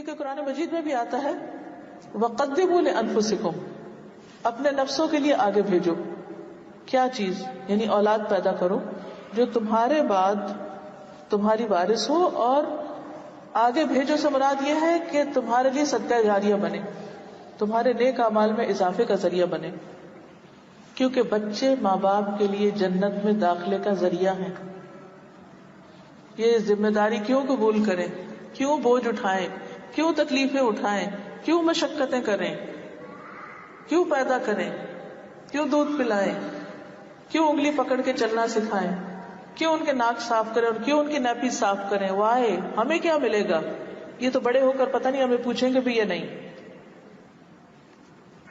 کیونکہ قرآن مجید میں بھی آتا ہے وَقَدِّمُوا لِأَنفُسِكُمْ، اپنے نفسوں کے لیے آگے بھیجو. کیا چیز؟ یعنی اولاد پیدا کرو جو تمہارے بعد تمہاری وارث ہو، اور آگے بھیجو سے مراد یہ ہے کہ تمہارے لیے صدقہ جاریہ بنے، تمہارے نیک اعمال میں اضافے کا ذریعہ بنے. کیونکہ بچے ماں باپ کے لیے جنت میں داخلے کا ذریعہ ہیں. یہ ذمہ داری کیوں قبول کریں، کیوں بوجھ اٹھائیں، کیوں تکلیفیں اٹھائیں، کیوں مشقتیں کریں، کیوں پیدا کریں، کیوں دودھ پلائیں، کیوں انگلی پکڑ کے چلنا سکھائیں، کیوں ان کے ناک صاف کریں اور کیوں ان کی نیپی صاف کریں. وائے، ہمیں کیا ملے گا؟ یہ تو بڑے ہو کر پتہ نہیں ہمیں پوچھیں گے بھی یا نہیں.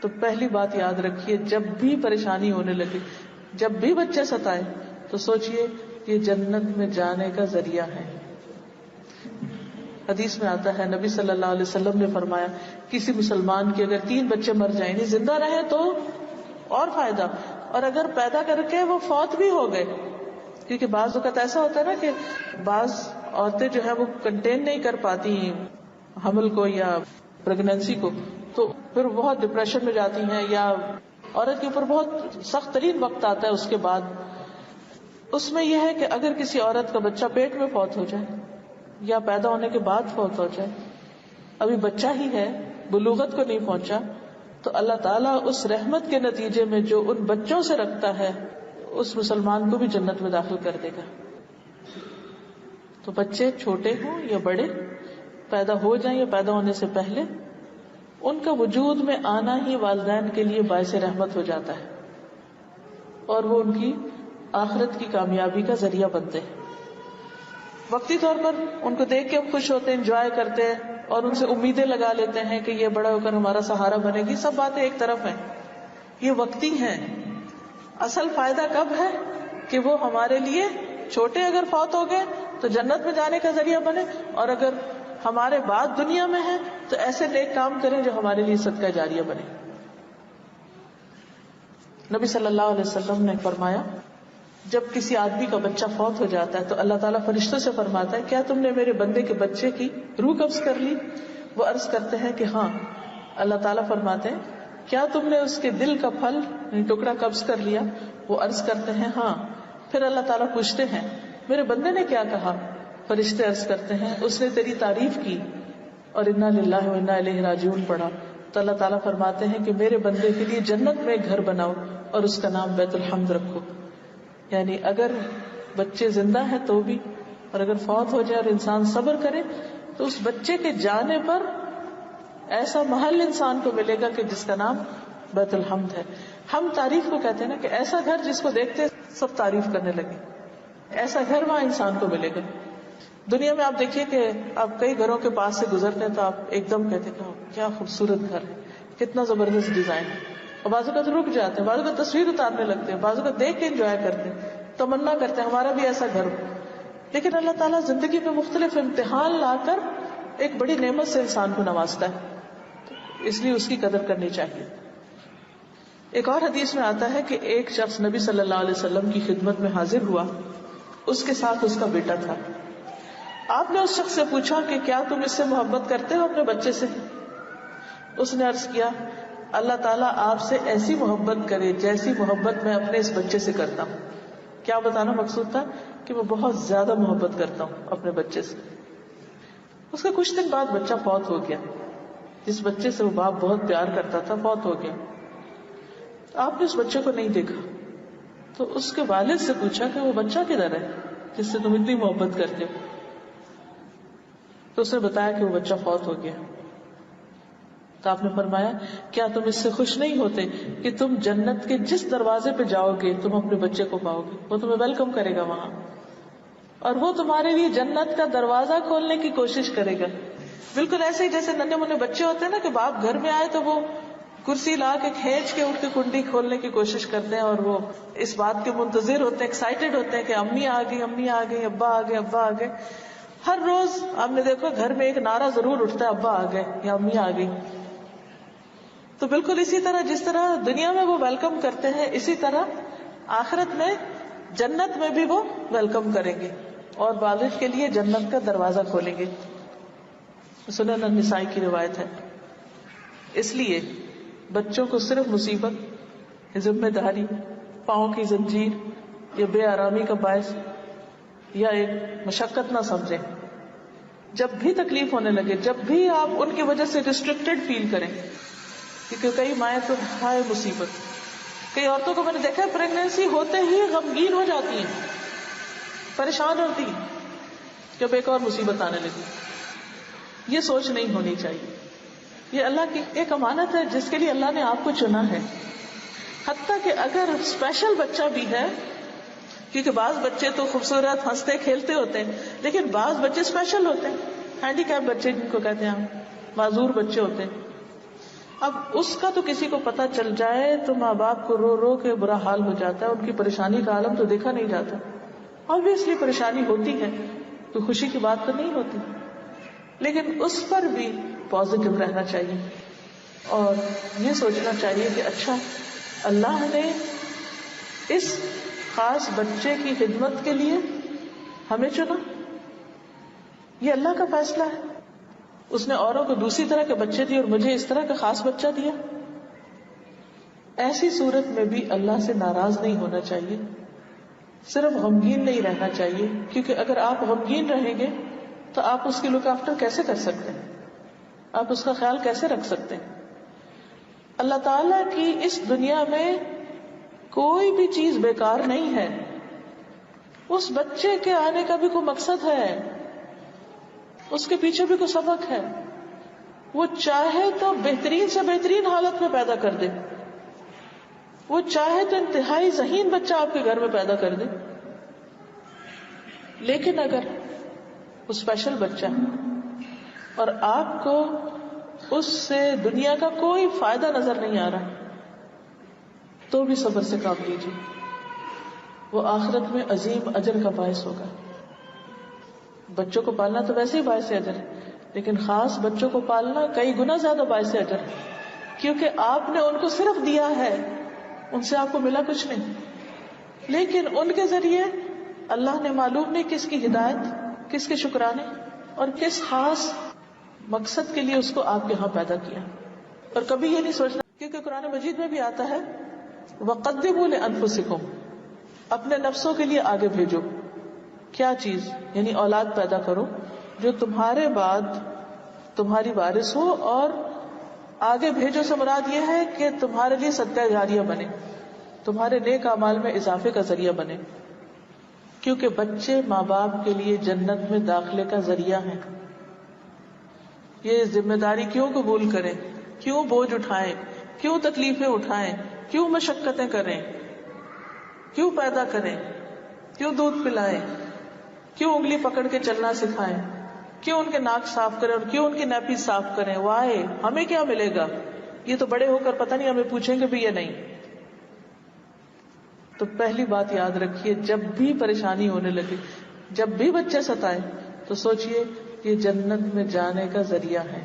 تو پہلی بات یاد رکھیے، جب بھی پریشانی ہونے لگے، جب بھی بچے ستائیں، تو سوچئے یہ جنت میں جانے کا ذریعہ ہے. حدیث میں آتا ہے نبی صلی اللہ علیہ وسلم نے فرمایا کسی مسلمان کے اگر 3 بچے مر جائیں، یعنی زندہ رہے تو اور فائدہ، اور اگر پیدا کر کے وہ فوت بھی ہو گئے، کیونکہ بعض اوقات ایسا ہوتا ہے نا کہ بعض عورتیں جو ہے وہ کنٹین نہیں کر پاتی حمل کو یا پریگنینسی کو، تو پھر بہت ڈپریشن میں جاتی ہیں، یا عورت کے اوپر بہت سخت ترین وقت آتا ہے اس کے بعد. اس میں یہ ہے کہ اگر کسی عورت کا بچہ پیٹ میں فوت ہو جائے یا پیدا ہونے کے بعد فوت ہو جائے، ابھی بچہ ہی ہے، بلوغت کو نہیں پہنچا، تو اللہ تعالیٰ اس رحمت کے نتیجے میں جو ان بچوں سے رکھتا ہے اس مسلمان کو بھی جنت میں داخل کر دے گا. تو بچے چھوٹے ہوں یا بڑے، پیدا ہو جائیں یا پیدا ہونے سے پہلے، ان کا وجود میں آنا ہی والدین کے لیے باعث رحمت ہو جاتا ہے، اور وہ ان کی آخرت کی کامیابی کا ذریعہ بنتے ہیں. وقتی طور پر ان کو دیکھ کے ہم خوش ہوتے ہیں، انجوائے کرتے ہیں، اور ان سے امیدیں لگا لیتے ہیں کہ یہ بڑا ہو کر ہمارا سہارا بنے گی. سب باتیں ایک طرف ہیں، یہ وقتی ہیں. اصل فائدہ کب ہے کہ وہ ہمارے لیے چھوٹے اگر فوت ہو گئے تو جنت میں جانے کا ذریعہ بنے، اور اگر ہمارے بعد دنیا میں ہیں تو ایسے نیک کام کریں جو ہمارے لیے صدقہ جاریہ بنے. نبی صلی اللہ علیہ وسلم نے فرمایا جب کسی آدمی کا بچہ فوت ہو جاتا ہے تو اللہ تعالیٰ فرشتوں سے فرماتا ہے کیا تم نے میرے بندے کے بچے کی روح قبض کر لی؟ وہ عرض کرتے ہیں کہ ہاں. اللہ تعالیٰ فرماتے ہیں کیا تم نے اس کے دل کا پھل ٹکڑا قبض کر لیا؟ وہ عرض کرتے ہیں ہاں. پھر اللہ تعالیٰ پوچھتے ہیں میرے بندے نے کیا کہا؟ فرشتے عرض کرتے ہیں اس نے تیری تعریف کی اور انا للہ و انا الیہ راجعون پڑھا. تو اللہ تعالیٰ فرماتے ہیں کہ میرے بندے کے لیے جنت میں ایک گھر بناؤ اور اس کا نام بیت الحمد رکھو. یعنی اگر بچے زندہ ہیں تو بھی، اور اگر فوت ہو جائے اور انسان صبر کرے تو اس بچے کے جانے پر ایسا محل انسان کو ملے گا کہ جس کا نام بیت الحمد ہے. ہم تعریف کو کہتے ہیں نا کہ ایسا گھر جس کو دیکھتے سب تعریف کرنے لگے، ایسا گھر وہاں انسان کو ملے گا. دنیا میں آپ دیکھیے کہ آپ کئی گھروں کے پاس سے گزرتے ہیں تو آپ ایک دم کہتے ہیں کیا خوبصورت گھر ہے، کتنا زبردست ڈیزائن ہے، اور بعضوں کا تو رک جاتے ہیں، بعضوں کا تصویر اتارنے لگتے ہیں، بعضوں کا دیکھ کے انجوائے کرتے ہیں، تمنا کرتے ہیں ہمارا بھی ایسا گھر ہو. لیکن اللہ تعالیٰ زندگی میں مختلف امتحان لا کر ایک بڑی نعمت سے انسان کو نوازتا ہے، اس لیے اس کی قدر کرنی چاہیے. ایک اور حدیث میں آتا ہے کہ ایک شخص نبی صلی اللہ علیہ وسلم کی خدمت میں حاضر ہوا، اس کے ساتھ اس کا بیٹا تھا. آپ نے اس شخص سے پوچھا کہ کیا تم اس سے محبت کرتے ہو اپنے بچے سے؟ اس نے عرض کیا اللہ تعالیٰ آپ سے ایسی محبت کرے جیسی محبت میں اپنے اس بچے سے کرتا ہوں. کیا بتانا مقصود تھا کہ میں بہت زیادہ محبت کرتا ہوں اپنے بچے سے. اس کا کچھ دن بعد بچہ فوت ہو گیا. جس بچے سے وہ باپ بہت پیار کرتا تھا فوت ہو گیا. آپ نے اس بچے کو نہیں دیکھا تو اس کے والد سے پوچھا کہ وہ بچہ کدھر ہے جس سے تم اتنی محبت کرتے ہو؟ تو اس نے بتایا کہ وہ بچہ فوت ہو گیا. تو آپ نے فرمایا کیا تم اس سے خوش نہیں ہوتے کہ تم جنت کے جس دروازے پہ جاؤ گے تم اپنے بچے کو پاؤ گے، وہ تمہیں ویلکم کرے گا وہاں، اور وہ تمہارے لیے جنت کا دروازہ کھولنے کی کوشش کرے گا. بالکل ایسے ہی جیسے ننھے منھے بچے ہوتے ہیں نا کہ باپ گھر میں آئے تو وہ کرسی لا کے کھینچ کے اٹھ کے کنڈی کھولنے کی کوشش کرتے ہیں، اور وہ اس بات کے منتظر ہوتے ہیں، ایکسائٹیڈ ہوتے ہیں کہ امی آ گئی، امی آ گئی، ابا آ گئے، ابا آ گئے. ہر روز آپ نے دیکھو گھر میں ایک نعرہ ضرور اٹھتا ہے ابا آ گئے یا امی آ گئی. تو بالکل اسی طرح جس طرح دنیا میں وہ ویلکم کرتے ہیں، اسی طرح آخرت میں جنت میں بھی وہ ویلکم کریں گے اور والد کے لیے جنت کا دروازہ کھولیں گے. سنن النسائی کی روایت ہے. اس لیے بچوں کو صرف مصیبت، ذمہ داری، پاؤں کی زنجیر یا بے آرامی کا باعث یا ایک مشقت نہ سمجھیں. جب بھی تکلیف ہونے لگے، جب بھی آپ ان کی وجہ سے ریسٹرکٹیڈ فیل کریں، کیونکہ کئی مائیں تو ہائے مصیبت. کئی عورتوں کو میں نے دیکھا ہے پریگنینسی ہوتے ہی غمگین ہو جاتی ہیں، پریشان ہوتی ہیں جب ایک اور مصیبت آنے لگی. یہ سوچ نہیں ہونی چاہیے. یہ اللہ کی ایک امانت ہے جس کے لیے اللہ نے آپ کو چنا ہے. حتیٰ کہ اگر اسپیشل بچہ بھی ہے، کیونکہ بعض بچے تو خوبصورت ہنستے کھیلتے ہوتے ہیں، لیکن بعض بچے اسپیشل ہوتے ہیں، ہینڈی کیپ بچے جن کو کہتے ہیں ہم، معذور بچے ہوتے ہیں. اب اس کا تو کسی کو پتہ چل جائے تو ماں باپ کو رو رو کے برا حال ہو جاتا ہے. ان کی پریشانی کا عالم تو دیکھا نہیں جاتا. obviously پریشانی ہوتی ہے تو خوشی کی بات تو نہیں ہوتی، لیکن اس پر بھی پازیٹو رہنا چاہیے اور یہ سوچنا چاہیے کہ اچھا اللہ نے اس خاص بچے کی خدمت کے لیے ہمیں چنا، یہ اللہ کا فیصلہ ہے. اس نے اوروں کو دوسری طرح کے بچے دیے اور مجھے اس طرح کا خاص بچہ دیا. ایسی صورت میں بھی اللہ سے ناراض نہیں ہونا چاہیے، صرف غمگین نہیں رہنا چاہیے، کیونکہ اگر آپ غمگین رہیں گے تو آپ اس کی لک آفٹر کیسے کر سکتے ہیں، آپ اس کا خیال کیسے رکھ سکتے ہیں. اللہ تعالیٰ کی اس دنیا میں کوئی بھی چیز بیکار نہیں ہے. اس بچے کے آنے کا بھی کوئی مقصد ہے، اس کے پیچھے بھی کوئی سبق ہے. وہ چاہے تو بہترین سے بہترین حالت میں پیدا کر دے، وہ چاہے تو انتہائی ذہین بچہ آپ کے گھر میں پیدا کر دے، لیکن اگر وہ اسپیشل بچہ اور آپ کو اس سے دنیا کا کوئی فائدہ نظر نہیں آ رہا تو بھی صبر سے کام لیجیے. وہ آخرت میں عظیم اجر کا باعث ہوگا. بچوں کو پالنا تو ویسے ہی باعث اجر ہے، لیکن خاص بچوں کو پالنا کئی گنا زیادہ باعث اجر ہے، کیونکہ آپ نے ان کو صرف دیا ہے، ان سے آپ کو ملا کچھ نہیں، لیکن ان کے ذریعے اللہ نے معلوم نہیں کس کی ہدایت، کس کے شکرانے اور کس خاص مقصد کے لیے اس کو آپ کے ہاں پیدا کیا. اور کبھی یہ نہیں سوچنا، کیونکہ قرآن مجید میں بھی آتا ہے وَقَدِّمُوا لِأَنفُسِكُمْ، اپنے نفسوں کے لیے آگے بھیجو. کیا چیز؟ یعنی اولاد پیدا کرو جو تمہارے بعد تمہاری وارث ہو، اور آگے بھیجو سے مراد یہ ہے کہ تمہارے لیے صدقہ جاریہ بنے، تمہارے نیک اعمال میں اضافے کا ذریعہ بنے. کیونکہ بچے ماں باپ کے لیے جنت میں داخلے کا ذریعہ ہیں. یہ ذمہ داری کیوں قبول کریں، کیوں بوجھ اٹھائیں، کیوں تکلیفیں اٹھائیں، کیوں مشقتیں کریں، کیوں پیدا کریں، کیوں دودھ پلائیں، کیوں انگلی پکڑ کے چلنا سکھائیں، کیوں ان کے ناک صاف کریں اور کیوں ان کی نیپی صاف کریں. وائے، ہمیں کیا ملے گا؟ یہ تو بڑے ہو کر پتہ نہیں ہمیں پوچھیں گے بھی یا نہیں. تو پہلی بات یاد رکھیے، جب بھی پریشانی ہونے لگے، جب بھی بچے ستائیں تو سوچئے یہ جنت میں جانے کا ذریعہ ہے.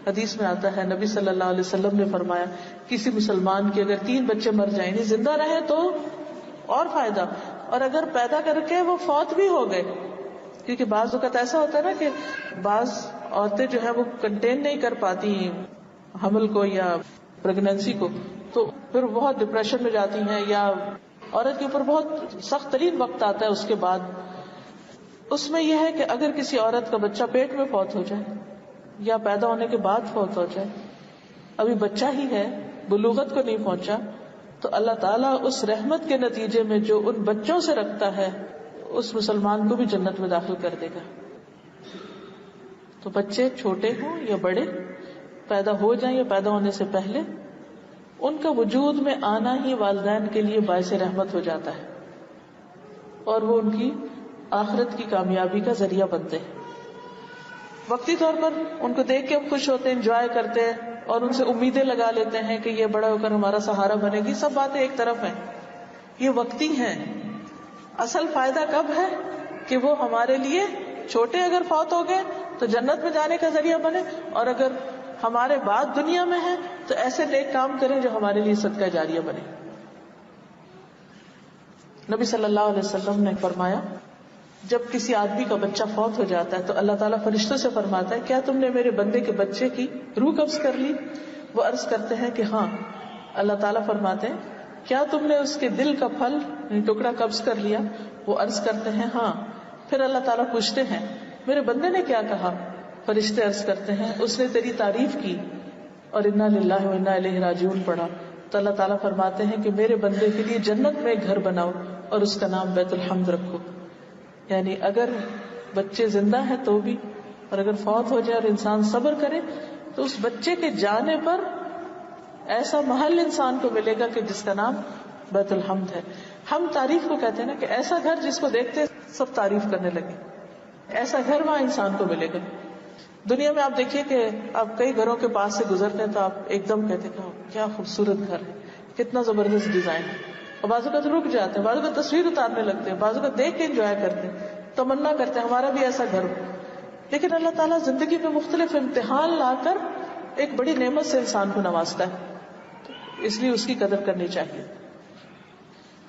حدیث میں آتا ہے نبی صلی اللہ علیہ وسلم نے فرمایا کسی مسلمان کے اگر 3 بچے مر جائیں، یعنی زندہ رہے تو اور فائدہ، اور اگر پیدا کر کے وہ فوت بھی ہو گئے، کیونکہ بعض اوقات ایسا ہوتا ہے نا کہ بعض عورتیں جو ہے وہ کنٹین نہیں کر پاتی حمل کو یا پریگنینسی کو، تو پھر بہت ڈپریشن میں جاتی ہیں، یا عورت کے اوپر بہت سخت ترین وقت آتا ہے اس کے بعد. اس میں یہ ہے کہ اگر کسی عورت کا بچہ پیٹ میں فوت ہو جائے یا پیدا ہونے کے بعد فوت ہو جائے، ابھی بچہ ہی ہے، بلوغت کو نہیں پہنچا، تو اللہ تعالیٰ اس رحمت کے نتیجے میں جو ان بچوں سے رکھتا ہے اس مسلمان کو بھی جنت میں داخل کر دے گا. تو بچے چھوٹے ہوں یا بڑے، پیدا ہو جائیں یا پیدا ہونے سے پہلے، ان کا وجود میں آنا ہی والدین کے لیے باعث رحمت ہو جاتا ہے اور وہ ان کی آخرت کی کامیابی کا ذریعہ بنتے ہیں. وقتی طور پر ان کو دیکھ کے ہم خوش ہوتے ہیں، انجوائے کرتے ہیں اور ان سے امیدیں لگا لیتے ہیں کہ یہ بڑا ہو کر ہمارا سہارا بنے گی. سب باتیں ایک طرف ہیں، یہ وقتی ہیں. اصل فائدہ کب ہے کہ وہ ہمارے لیے چھوٹے اگر فوت ہو گئے تو جنت میں جانے کا ذریعہ بنے، اور اگر ہمارے بعد دنیا میں ہے تو ایسے نیک کام کریں جو ہمارے لیے صدقہ جاریہ بنے. نبی صلی اللہ علیہ وسلم نے فرمایا جب کسی آدمی کا بچہ فوت ہو جاتا ہے تو اللہ تعالیٰ فرشتوں سے فرماتا ہے کیا تم نے میرے بندے کے بچے کی روح قبض کر لی؟ وہ عرض کرتے ہیں کہ ہاں. اللہ تعالیٰ فرماتے ہیں کیا تم نے اس کے دل کا پھل ٹکڑا قبض کر لیا؟ وہ عرض کرتے ہیں ہاں. پھر اللہ تعالیٰ پوچھتے ہیں میرے بندے نے کیا کہا؟ فرشتے عرض کرتے ہیں اس نے تیری تعریف کی اور انا للہ و انا الیہ راجعون پڑھا. تو اللہ تعالیٰ فرماتے ہیں کہ میرے بندے کے لیے جنت میں ایک گھر بناؤ اور اس کا نام بیت الحمد رکھو. یعنی اگر بچے زندہ ہیں تو بھی، اور اگر فوت ہو جائے اور انسان صبر کرے تو اس بچے کے جانے پر ایسا محل انسان کو ملے گا کہ جس کا نام بیت الحمد ہے. ہم تعریف کو کہتے ہیں نا کہ ایسا گھر جس کو دیکھتے سب تعریف کرنے لگے، ایسا گھر وہاں انسان کو ملے گا. دنیا میں آپ دیکھیے کہ آپ کئی گھروں کے پاس سے گزرتے ہیں تو آپ ایک دم کہتے ہیں کیا خوبصورت گھر ہے، کتنا زبردست ڈیزائن ہے. اور بعضوں کا تو رک جاتے ہیں، بعضوں کا تصویر اتارنے لگتے ہیں، بعضوں کا دیکھ کے انجوائے کرتے ہیں، تمنا کرتے ہیں ہمارا بھی ایسا گھر ہو. لیکن اللہ تعالیٰ زندگی میں مختلف امتحان لا کر ایک بڑی نعمت سے انسان کو نوازتا ہے، اس لیے اس کی قدر کرنی چاہیے.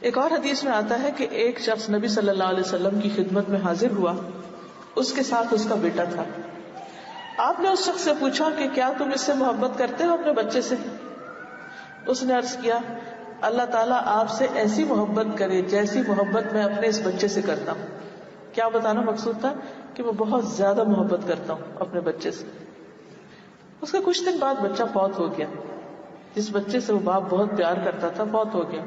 ایک اور حدیث میں آتا ہے کہ ایک شخص نبی صلی اللہ علیہ وسلم کی خدمت میں حاضر ہوا، اس کے ساتھ اس کا بیٹا تھا. آپ نے اس شخص سے پوچھا کہ کیا تم اس سے محبت کرتے ہو اپنے بچے سے؟ اس نے عرض کیا اللہ تعالیٰ آپ سے ایسی محبت کرے جیسی محبت میں اپنے اس بچے سے کرتا ہوں. کیا بتانا مقصود تھا؟ کہ میں بہت زیادہ محبت کرتا ہوں اپنے بچے سے. اس کا کچھ دن بعد بچہ فوت ہو گیا. جس بچے سے وہ باپ بہت پیار کرتا تھا فوت ہو گیا.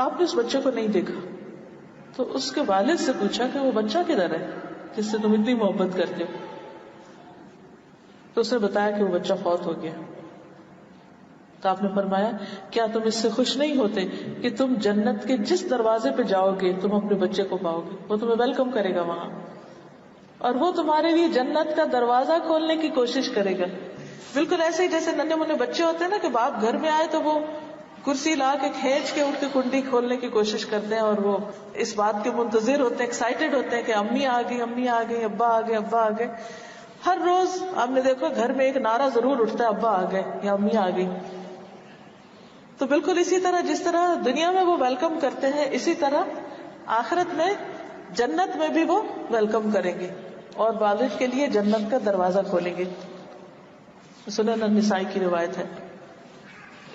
آپ نے اس بچے کو نہیں دیکھا تو اس کے والد سے پوچھا کہ وہ بچہ کدھر ہے جس سے تم اتنی محبت کرتے ہو؟ تو اس نے بتایا کہ وہ بچہ فوت ہو گیا. تو آپ نے فرمایا کیا تم اس سے خوش نہیں ہوتے کہ تم جنت کے جس دروازے پہ جاؤ گے تم اپنے بچے کو پاؤ گے، وہ تمہیں ویلکم کرے گا وہاں، اور وہ تمہارے لیے جنت کا دروازہ کھولنے کی کوشش کرے گا. بالکل ایسے ہی جیسے ننھے منھے بچے ہوتے ہیں نا کہ باپ گھر میں آئے تو وہ کرسی لا کے کھینچ کے اٹھ کے کنڈی کھولنے کی کوشش کرتے ہیں، اور وہ اس بات کے منتظر ہوتے ہیں، ایکسائٹیڈ ہوتے ہیں کہ امی آ گئی، امی آ گئی، ابا آ گئے، ابا آ گئے. ہر روز آپ نے دیکھو گھر میں ایک نعرہ ضرور اٹھتا ہے ابا آ گئے یا امی آ گئی. تو بالکل اسی طرح جس طرح دنیا میں وہ ویلکم کرتے ہیں، اسی طرح آخرت میں جنت میں بھی وہ ویلکم کریں گے اور والد کے لیے جنت کا دروازہ کھولیں گے. سنن النسائی کی روایت ہے.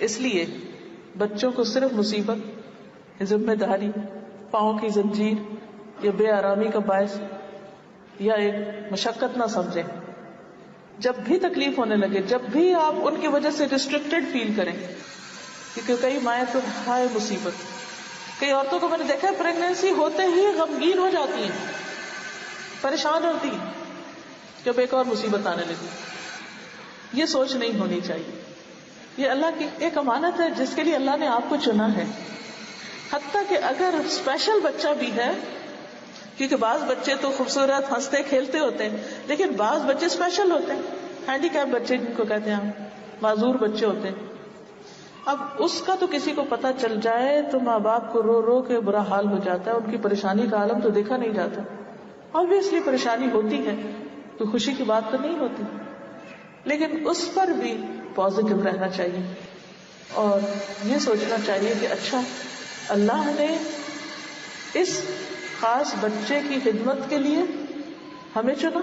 اس لیے بچوں کو صرف مصیبت، ذمہ داری، پاؤں کی زنجیر یا بے آرامی کا باعث یا ایک مشقت نہ سمجھیں. جب بھی تکلیف ہونے لگے، جب بھی آپ ان کی وجہ سے ریسٹرکٹیڈ فیل کریں، کیونکہ کئی مائیں تو ہائے مصیبت. کئی عورتوں کو میں نے دیکھا پریگنینسی ہوتے ہی غمگین ہو جاتی ہیں، پریشان ہوتی ہیں جب ایک اور مصیبت آنے لگی. یہ سوچ نہیں ہونی چاہیے. یہ اللہ کی ایک امانت ہے جس کے لیے اللہ نے آپ کو چنا ہے. حتیٰ کہ اگر اسپیشل بچہ بھی ہے، کیونکہ بعض بچے تو خوبصورت ہنستے کھیلتے ہوتے ہیں، لیکن بعض بچے اسپیشل ہوتے ہیں، ہینڈی کیپ بچے جن کو کہتے ہیں ہم، معذور بچے ہوتے ہیں. اب اس کا تو کسی کو پتہ چل جائے تو ماں باپ کو رو رو کے برا حال ہو جاتا ہے. ان کی پریشانی کا عالم تو دیکھا نہیں جاتا. obviously پریشانی ہوتی ہے، تو خوشی کی بات تو نہیں ہوتی، لیکن اس پر بھی پازیٹو رہنا چاہیے اور یہ سوچنا چاہیے کہ اچھا اللہ نے اس خاص بچے کی خدمت کے لیے ہمیں چنا.